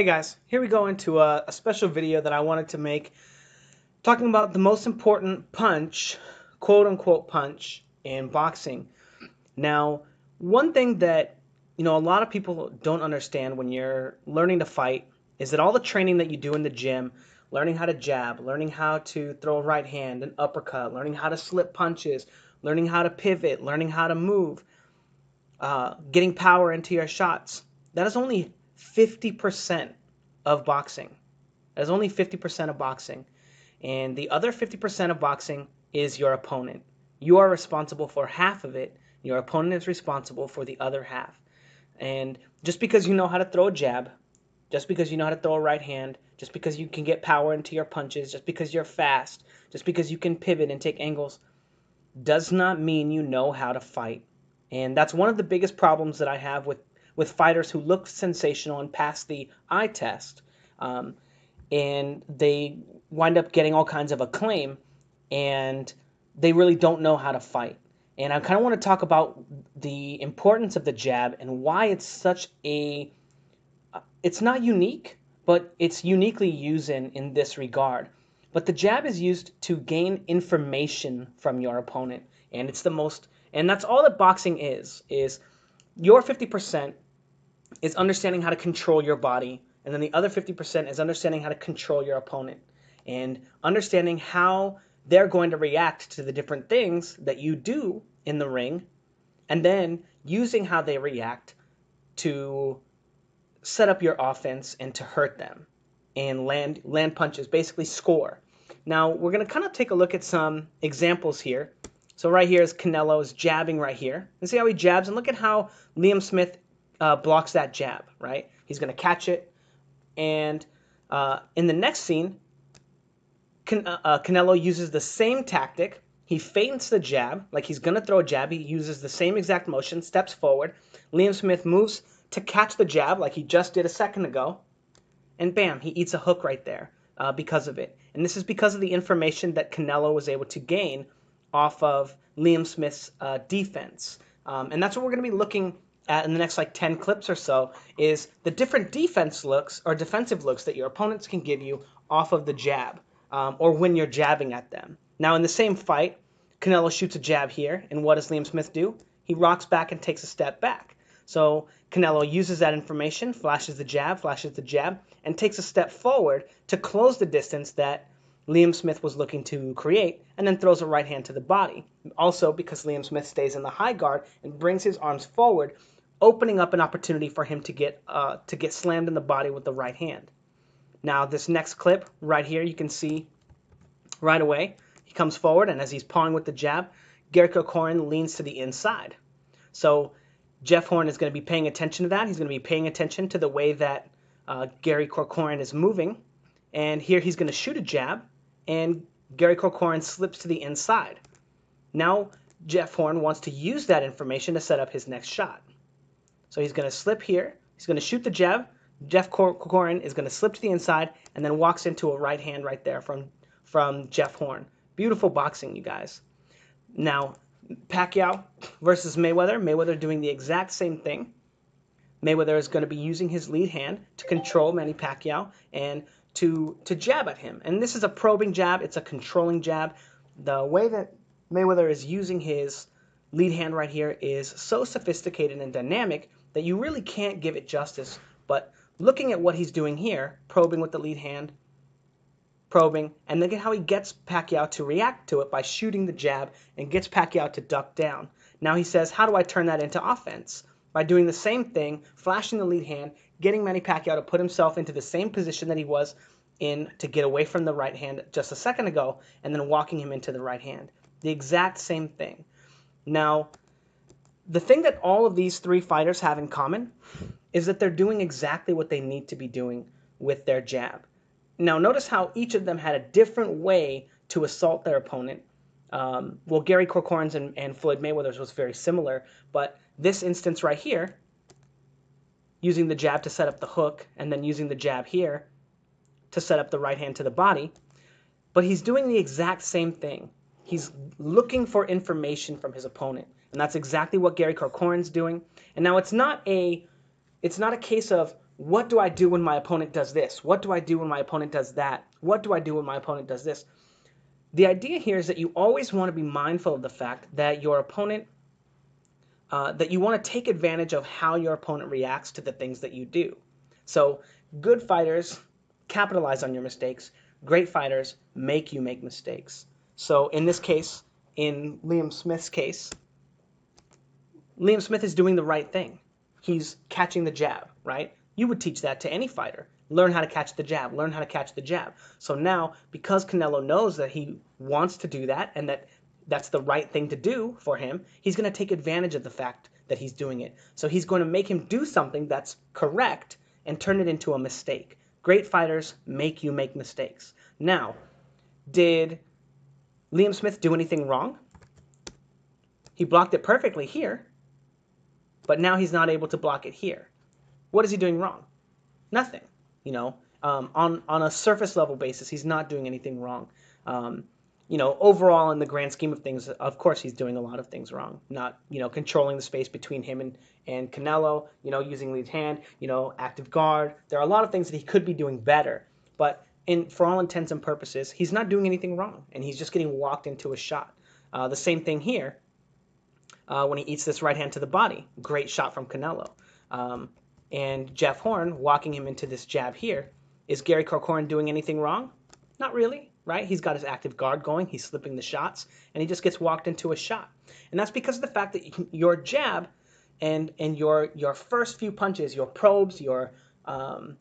Hey guys, here we go into a special video that I wanted to make talking about the most important punch, quote unquote punch, in boxing. Now, one thing that a lot of people don't understand when you're learning to fight is that all the training that you do in the gym, learning how to jab, learning how to throw a right hand, an uppercut, learning how to slip punches, learning how to pivot, learning how to move, getting power into your shots, that is only 50% of boxing. That is only 50% of boxing. And the other 50% of boxing is your opponent. You are responsible for half of it. Your opponent is responsible for the other half. And just because you know how to throw a jab, just because you know how to throw a right hand, just because you can get power into your punches, just because you're fast, just because you can pivot and take angles, does not mean you know how to fight. And that's one of the biggest problems that I have with fighters who look sensational and pass the eye test. And they wind up getting all kinds of acclaim, and they really don't know how to fight. And I kind of want to talk about the importance of the jab and why it's such a it's not unique, but it's uniquely used in this regard. But the jab is used to gain information from your opponent, and it's the most, and that's all that boxing is your 50% is understanding how to control your body, and then the other 50% is understanding how to control your opponent and understanding how they're going to react to the different things that you do in the ring, and then using how they react to set up your offense and to hurt them and land punches, basically score. Now we're going to kind of take a look at some examples here. So right here is Canelo's jabbing right here. And see how he jabs, and look at how Liam Smith blocks that jab, right? He's going to catch it, and in the next scene, Canelo uses the same tactic. He feints the jab, like he's going to throw a jab. He uses the same exact motion, steps forward. Liam Smith moves to catch the jab like he just did a second ago, and bam, he eats a hook right there because of it. And this is because of the information that Canelo was able to gain off of Liam Smith's defense. And that's what we're going to be looking at in the next like 10 clips or so, is the different defense looks or defensive looks that your opponents can give you off of the jab, or when you're jabbing at them. Now in the same fight, Canelo shoots a jab here, and what does Liam Smith do? He rocks back and takes a step back. So Canelo uses that information, flashes the jab, and takes a step forward to close the distance that Liam Smith was looking to create, and then throws a right hand to the body. Also, because Liam Smith stays in the high guard and brings his arms forward, opening up an opportunity for him to get slammed in the body with the right hand. Now, this next clip right here, you can see right away, he comes forward, and as he's pawing with the jab, Gary Corcoran leans to the inside. So Jeff Horn is going to be paying attention to that. He's going to be paying attention to the way that Gary Corcoran is moving. And here he's going to shoot a jab, and Gary Corcoran slips to the inside. Now Jeff Horn wants to use that information to set up his next shot. So he's going to slip here. He's going to shoot the jab. Jeff Corcoran is going to slip to the inside and then walks into a right hand right there from Jeff Horn. Beautiful boxing, you guys. Now, Pacquiao versus Mayweather. Mayweather doing the exact same thing. Mayweather is going to be using his lead hand to control Manny Pacquiao and to jab at him. And this is a probing jab. It's a controlling jab. The way that Mayweather is using his lead hand right here is so sophisticated and dynamic that you really can't give it justice. But looking at what he's doing here, probing with the lead hand, probing, and look at how he gets Pacquiao to react to it by shooting the jab and gets Pacquiao to duck down. Now he says, how do I turn that into offense? By doing the same thing, flashing the lead hand, getting Manny Pacquiao to put himself into the same position that he was in to get away from the right hand just a second ago, and then walking him into the right hand. The exact same thing. Now, the thing that all of these three fighters have in common is that they're doing exactly what they need to be doing with their jab. Now, notice how each of them had a different way to assault their opponent. Well, Gary Corcoran's and Floyd Mayweather's was very similar, but this instance right here, using the jab to set up the hook, and then using the jab here to set up the right hand to the body, but he's doing the exact same thing. He's looking for information from his opponent, and that's exactly what Gary Corcoran's doing. And now it's not a case of what do I do when my opponent does this? What do I do when my opponent does that? What do I do when my opponent does this? The idea here is that you always want to be mindful of the fact that your opponent, that you want to take advantage of how your opponent reacts to the things that you do. So good fighters capitalize on your mistakes. Great fighters make you make mistakes. So in this case, in Liam Smith's case, Liam Smith is doing the right thing. He's catching the jab, right? You would teach that to any fighter. Learn how to catch the jab, learn how to catch the jab. So now, because Canelo knows that he wants to do that and that that's the right thing to do for him, he's going to take advantage of the fact that he's doing it. So he's going to make him do something that's correct and turn it into a mistake. Great fighters make you make mistakes. Now, did Liam Smith do anything wrong? He blocked it perfectly here, but now he's not able to block it here. What is he doing wrong? Nothing. You know, on a surface level basis, he's not doing anything wrong. You know, overall in the grand scheme of things, of course he's doing a lot of things wrong. Not, you know, controlling the space between him and Canelo, you know, using lead hand, you know, active guard. There are a lot of things that he could be doing better, but for all intents and purposes, he's not doing anything wrong, and he's just getting walked into a shot. The same thing here when he eats this right hand to the body. Great shot from Canelo. And Jeff Horn walking him into this jab here. Is Gary Corcoran doing anything wrong? Not really, right? He's got his active guard going, he's slipping the shots, and he just gets walked into a shot. And that's because of the fact that your jab and your first few punches, your probes, all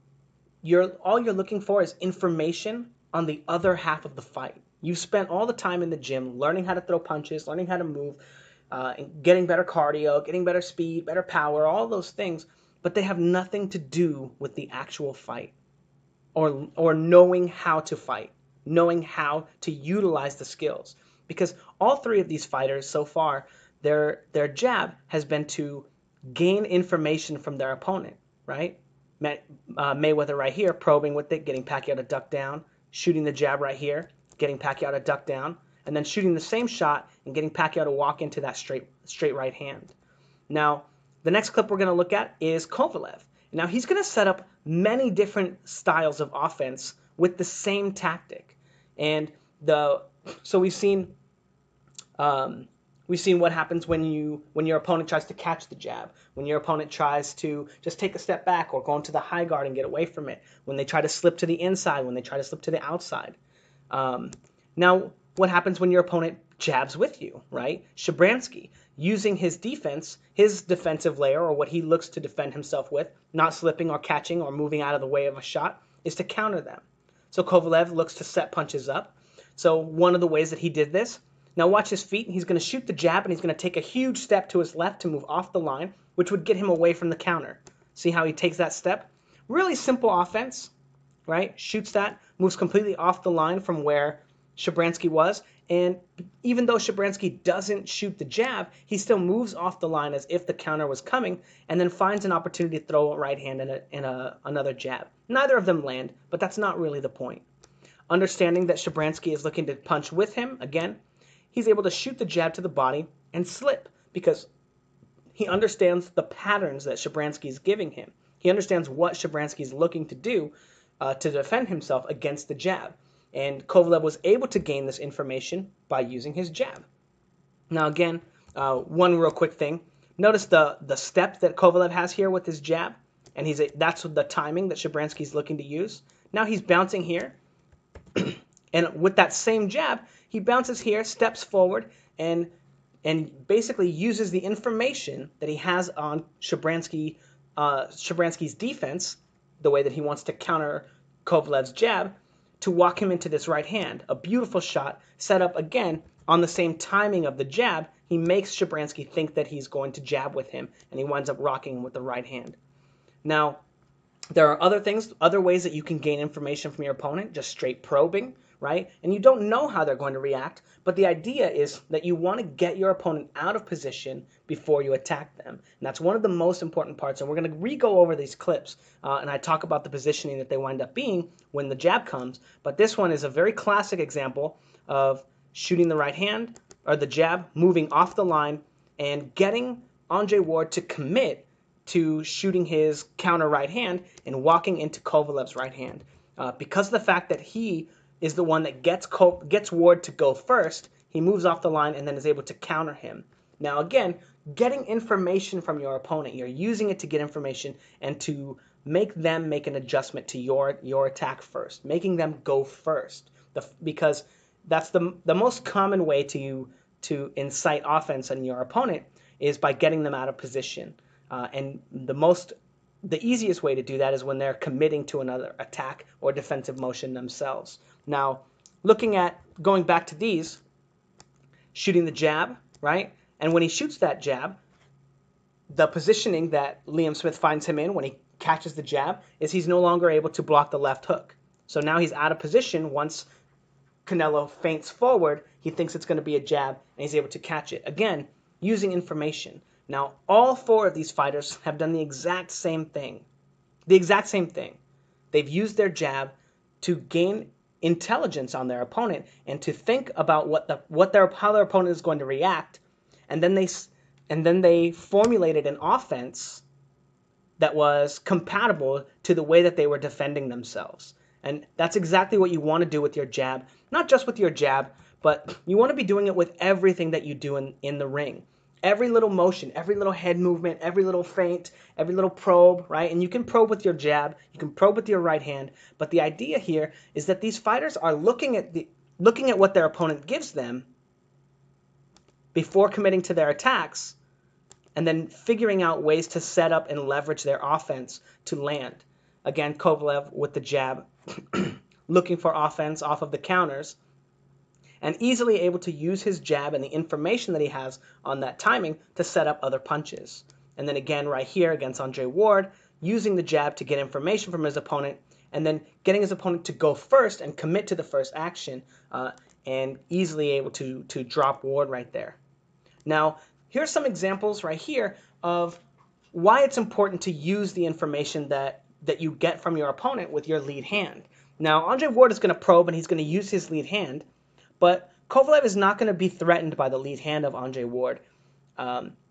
you're looking for is information on the other half of the fight. You've spent all the time in the gym learning how to throw punches, learning how to move, getting better cardio, getting better speed, better power, all those things, but they have nothing to do with the actual fight or knowing how to fight, knowing how to utilize the skills. Because all three of these fighters so far, their jab has been to gain information from their opponent, right? Mayweather right here, probing with it, getting Pacquiao to duck down, shooting the jab right here, getting Pacquiao to duck down, and then shooting the same shot and getting Pacquiao to walk into that straight right hand. Now, the next clip we're going to look at is Kovalev. Now, he's going to set up many different styles of offense with the same tactic. And so we've seen what happens when your opponent tries to catch the jab, when your opponent tries to just take a step back or go into the high guard and get away from it, when they try to slip to the inside, when they try to slip to the outside. Now, what happens when your opponent jabs with you, right? Shabransky, using his defense, his defensive layer, or what he looks to defend himself with, not slipping or catching or moving out of the way of a shot, is to counter them. So Kovalev looks to set punches up. So one of the ways that he did this, now watch his feet. He's going to shoot the jab, and he's going to take a huge step to his left to move off the line, which would get him away from the counter. See how he takes that step? Really simple offense, right? Shoots that, moves completely off the line from where Shabransky was, and even though Shabransky doesn't shoot the jab, he still moves off the line as if the counter was coming, and then finds an opportunity to throw a right hand and another jab. Neither of them land, but that's not really the point. Understanding that Shabransky is looking to punch with him, again, he's able to shoot the jab to the body and slip because he understands the patterns that Shabransky is giving him. He understands what Shabransky is looking to do to defend himself against the jab. And Kovalev was able to gain this information by using his jab. Now again, one real quick thing. Notice the step that Kovalev has here with his jab, and that's the timing that Shabransky's looking to use. Now he's bouncing here, and with that same jab, he bounces here, steps forward, and basically uses the information that he has on Shabransky's defense, the way that he wants to counter Kovalev's jab, to walk him into this right hand. A beautiful shot set up again on the same timing of the jab. He makes Shabransky think that he's going to jab with him, and he winds up rocking him with the right hand. Now, there are other ways that you can gain information from your opponent, just straight probing, right? And you don't know how they're going to react, but the idea is that you want to get your opponent out of position before you attack them. And that's one of the most important parts, and we're going to re-go over these clips, and I talk about the positioning that they wind up being when the jab comes, but this one is a very classic example of shooting the right hand, or the jab, moving off the line, and getting Andre Ward to commit to shooting his counter right hand and walking into Kovalev's right hand. Because of the fact that he is the one that gets Ward to go first, he moves off the line and then is able to counter him. Now again, getting information from your opponent, you're using it to get information and to make them make an adjustment to your attack first, making them go first. Because that's the most common way to incite offense on your opponent is by getting them out of position. And the easiest way to do that is when they're committing to another attack or defensive motion themselves. Now, going back to these, shooting the jab, right? And when he shoots that jab, the positioning that Liam Smith finds him in when he catches the jab is he's no longer able to block the left hook. So now he's out of position. Once Canelo feints forward, he thinks it's going to be a jab, and he's able to catch it. Again, using information. Now, all four of these fighters have done the exact same thing. The exact same thing. They've used their jab to gain intelligence on their opponent and to think about how their opponent is going to react, and then they formulated an offense that was compatible to the way that they were defending themselves. And that's exactly what you want to do with your jab. Not just with your jab, but you want to be doing it with everything that you do in the ring. Every little motion, every little head movement, every little feint, every little probe, right? And you can probe with your jab, you can probe with your right hand, but the idea here is that these fighters are looking at what their opponent gives them before committing to their attacks, and then figuring out ways to set up and leverage their offense to land. Again, Kovalev with the jab, looking for offense off of the counters, and easily able to use his jab and the information that he has on that timing to set up other punches. And then again, right here against Andre Ward, using the jab to get information from his opponent, and then getting his opponent to go first and commit to the first action, and easily able to drop Ward right there. Now, here's some examples right here of why it's important to use the information that you get from your opponent with your lead hand. Now, Andre Ward is going to probe and he's going to use his lead hand, but Kovalev is not going to be threatened by the lead hand of Andre Ward.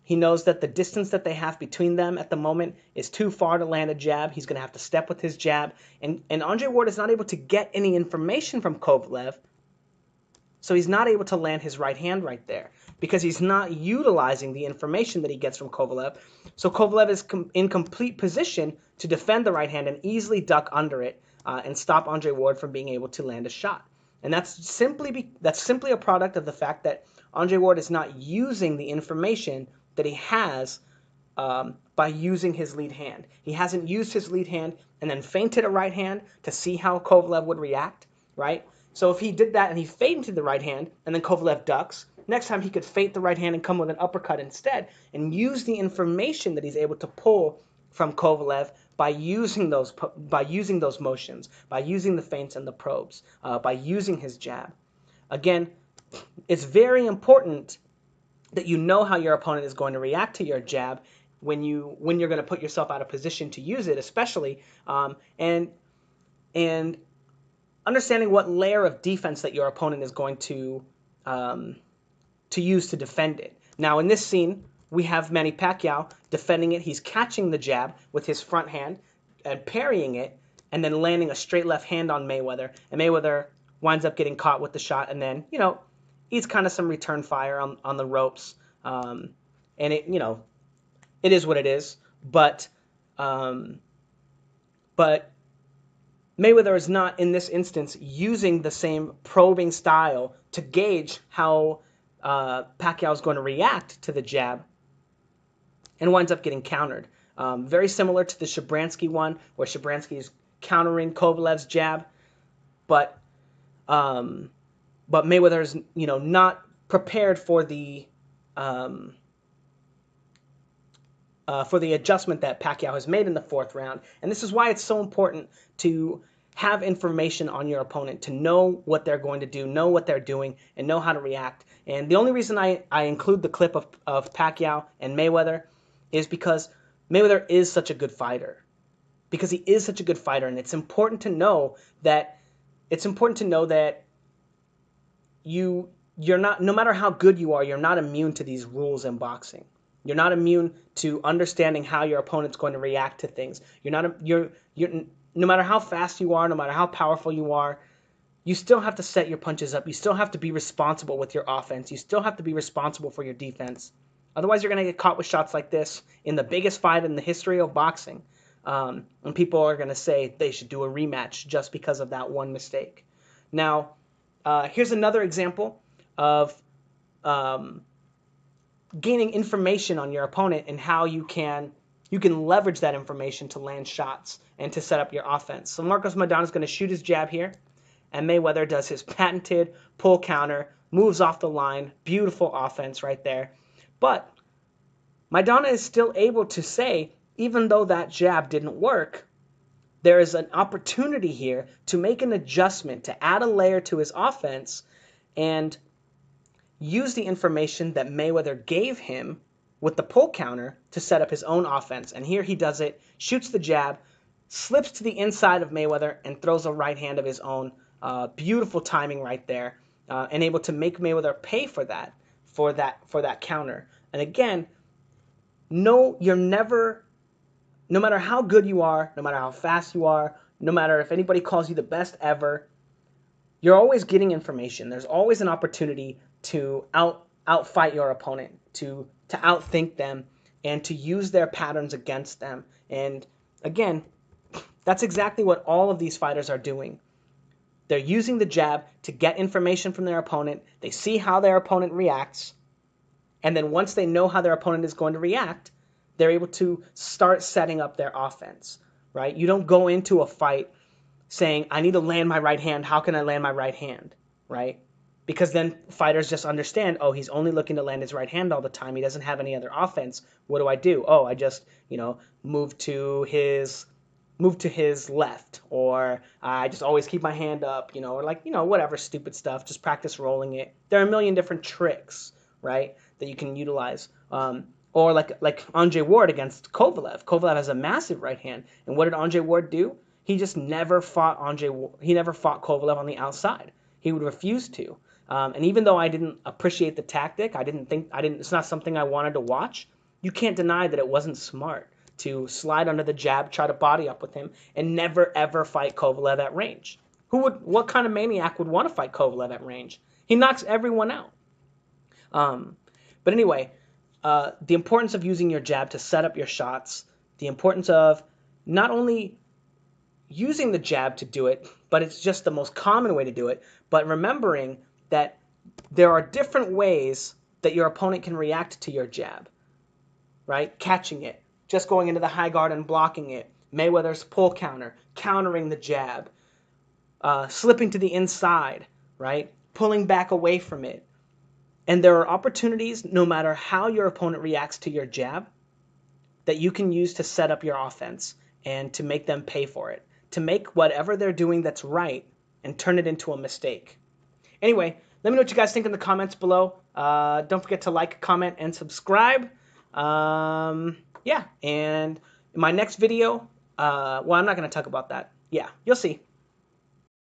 He knows that the distance that they have between them at the moment is too far to land a jab. He's going to have to step with his jab, and Andre Ward is not able to get any information from Kovalev, so he's not able to land his right hand right there because he's not utilizing the information that he gets from Kovalev. So Kovalev is in complete position to defend the right hand and easily duck under it and stop Andre Ward from being able to land a shot. And that's simply a product of the fact that Andre Ward is not using the information that he has by using his lead hand. He hasn't used his lead hand and then feinted a right hand to see how Kovalev would react, right? So if he did that and he feinted the right hand and then Kovalev ducks, next time he could feint the right hand and come with an uppercut instead and use the information that he's able to pull from Kovalev by using those motions, by using the feints and the probes, by using his jab. Again, it's very important that you know how your opponent is going to react to your jab when you're going to put yourself out of position to use it, especially, and understanding what layer of defense that your opponent is going to use to defend it. Now, in this scene, we have Manny Pacquiao defending it. He's catching the jab with his front hand and parrying it, and then landing a straight left hand on Mayweather. And Mayweather winds up getting caught with the shot, and then, eats kind of some return fire on the ropes. And it is what it is. But Mayweather is not, in this instance, using the same probing style to gauge how Pacquiao is going to react to the jab, and winds up getting countered. Very similar to the Shabransky one, where Shabransky is countering Kovalev's jab, but Mayweather is not prepared for the adjustment that Pacquiao has made in the fourth round. And this is why it's so important to have information on your opponent, to know what they're going to do, know what they're doing, and know how to react. And the only reason I include the clip of Pacquiao and Mayweather is because Mayweather is such a good fighter. Because he is such a good fighter, and it's important to know that you're not, no matter how good you are, you're not immune to these rules in boxing. You're not immune to understanding how your opponent's going to react to things. You're no matter how fast you are, no matter how powerful you are, you still have to set your punches up. You still have to be responsible with your offense. You still have to be responsible for your defense. Otherwise, you're going to get caught with shots like this in the biggest fight in the history of boxing. And people are going to say they should do a rematch just because of that one mistake. Now, here's another example of gaining information on your opponent and how you can leverage that information to land shots and to set up your offense. So Marcos Maidana is going to shoot his jab here, and Mayweather does his patented pull counter, moves off the line, beautiful offense right there. But Maidana is still able to say, even though that jab didn't work, there is an opportunity here to make an adjustment, to add a layer to his offense, and use the information that Mayweather gave him with the pull counter to set up his own offense. And here he does it, shoots the jab, slips to the inside of Mayweather, and throws a right hand of his own. Beautiful timing right there, and able to make Mayweather pay for that counter. And again, no matter how good you are, no matter how fast you are, no matter if anybody calls you the best ever, you're always getting information. There's always an opportunity to outfight your opponent, to outthink them, and to use their patterns against them. And again, that's exactly what all of these fighters are doing. They're using the jab to get information from their opponent. They see how their opponent reacts, and then once they know how their opponent is going to react, they're able to start setting up their offense, right? You don't go into a fight saying, I need to land my right hand. How can I land my right hand, right? Because then fighters just understand, oh, he's only looking to land his right hand all the time. He doesn't have any other offense. What do? Oh, I just, move to his left, or I just always keep my hand up, or whatever stupid stuff. Just practice rolling it. There are a million different tricks, right, that you can utilize. Or like Andre Ward against Kovalev. Kovalev has a massive right hand, and what did Andre Ward do? He just never fought Kovalev on the outside. He would refuse to. And even though I didn't appreciate the tactic, it's not something I wanted to watch. You can't deny that it wasn't smart to slide under the jab, try to body up with him, and never ever fight Kovalev at range. What kind of maniac would want to fight Kovalev at range? He knocks everyone out. But anyway, the importance of using your jab to set up your shots, the importance of not only using the jab to do it, but it's just the most common way to do it, but remembering that there are different ways that your opponent can react to your jab, right? Catching it, just going into the high guard and blocking it, Mayweather's pull counter, countering the jab, slipping to the inside, right? Pulling back away from it. And there are opportunities, no matter how your opponent reacts to your jab, that you can use to set up your offense and to make them pay for it, to make whatever they're doing that's right and turn it into a mistake. Anyway, let me know what you guys think in the comments below. Don't forget to like, comment, and subscribe. Yeah, and in my next video, well, I'm not going to talk about that. Yeah, you'll see.